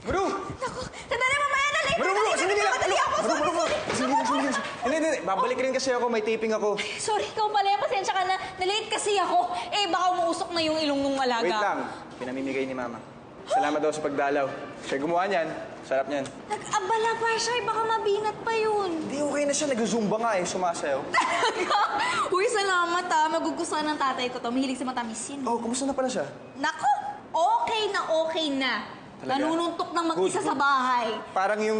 Bro! Naku, sandali mamaya na late. Bro! Sandali lang! Madali ako. Bro! Sandali. Hindi. Babalik rin kasi ako. May taping ako. Sorry, ikaw pala. Pasensya ka na. Na-late kasi ako. Eh, baka umuusok na yung ilong nung alaga. Wait lang. Pinamimigay ni Mama. Salamat daw sa pagdalaw. Siya gumawa niyan. Sarap niyan. Nag-abala pa siya. Baka mabinat pa yun. Hindi, okay na siya. Nag-zumba nga eh. Sumasayaw. Uy, salamat ha. Magugustuhan ng tatay ko to. Mahilig sa matamis yun. Oh, kumusta na pala siya? Naku, okay na. Talaga? Nanununtok ng mag-isa Good. sa bahay. Parang yung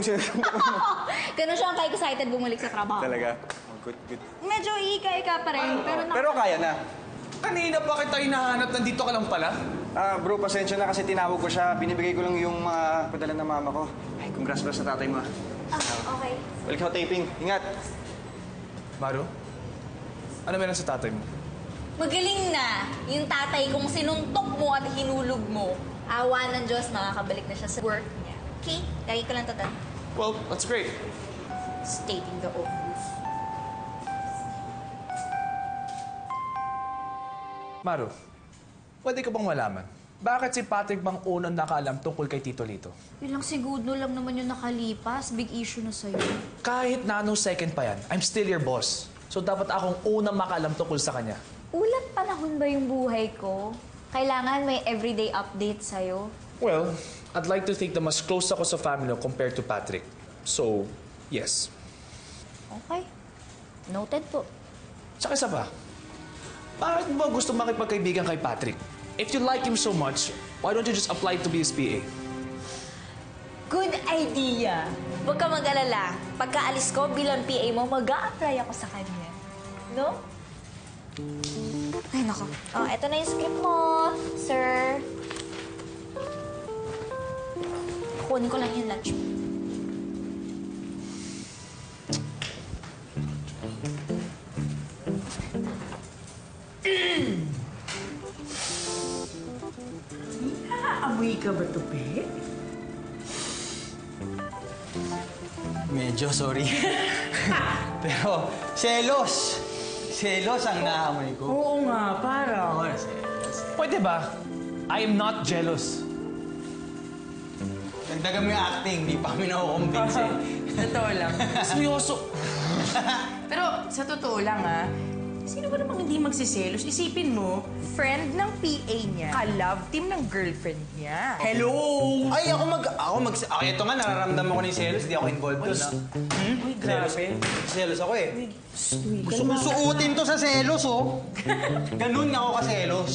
Ganun siya ang excited bumalik sa trabaho. Talaga? Oh, good. Medyo ika-ika pa rin. Pero kaya na. Kanina pa kita hinahanap, nandito ka lang pala. Bro, pasensya na kasi tinawag ko siya. Binibigay ko lang yung mga padala ng mama ko. Ay, congrats pala sa tatay mo. Okay. Balik ako taping. Ingat. Maru, ano meron sa tatay mo? Magaling na yung tatay kong sinuntok mo at hinulog mo. Awa ng Diyos, makakabalik na siya sa work niya. Okay? Lagi ko lang tatan. Well, that's great. Stating the obvious. Maru, pwede ko bang malaman? Bakit si Patrick bang unang nakaalam tungkol kay Tito Lito? Ilang segundo lang naman yung nakalipas. Big issue na sa'yo. Kahit nanong-second pa yan, I'm still your boss. So dapat akong unang makaalam tungkol sa kanya. Ulat panahon ba yung buhay ko? Kailangan may everyday update sa'yo. Well, I'd like to think na mas close ako sa family compared to Patrick. So, yes. Okay. Noted po. Tsaka isa pa, bakit mo ba gusto makipagkaibigan kay Patrick? If you like him so much, why don't you just apply to be his PA? Good idea. Huwag ka mag-alala. Pagkaalis ko bilang PA mo, mag-a-apply ako sa kanya. No? Ay, nako. Oh, eto na yung script mo, sir. Kunin ko lang yung lunch mo. Amoy ka ba ito, Pe? Medyo, sorry. Pero, selos! Selos ang naamoy ko. Oo nga, parang. Ako na selos. Pwede ba? I am not jealous. Nagdagan mo yung acting, di pa kami nakukumbinse. Totoo lang. Seryoso. Pero sa totoo lang, sino ba namang hindi magsiselos? Isipin mo, friend ng PA niya, ka-love team ng girlfriend niya. Hello! Ay, ito nga, nararamdaman ko na yung selos. Di ako involved doon, ha? Uy, grabe. Selos ako, eh. Gusto kong suotin to sa selos, oh. Ganun nga ako ka-selos.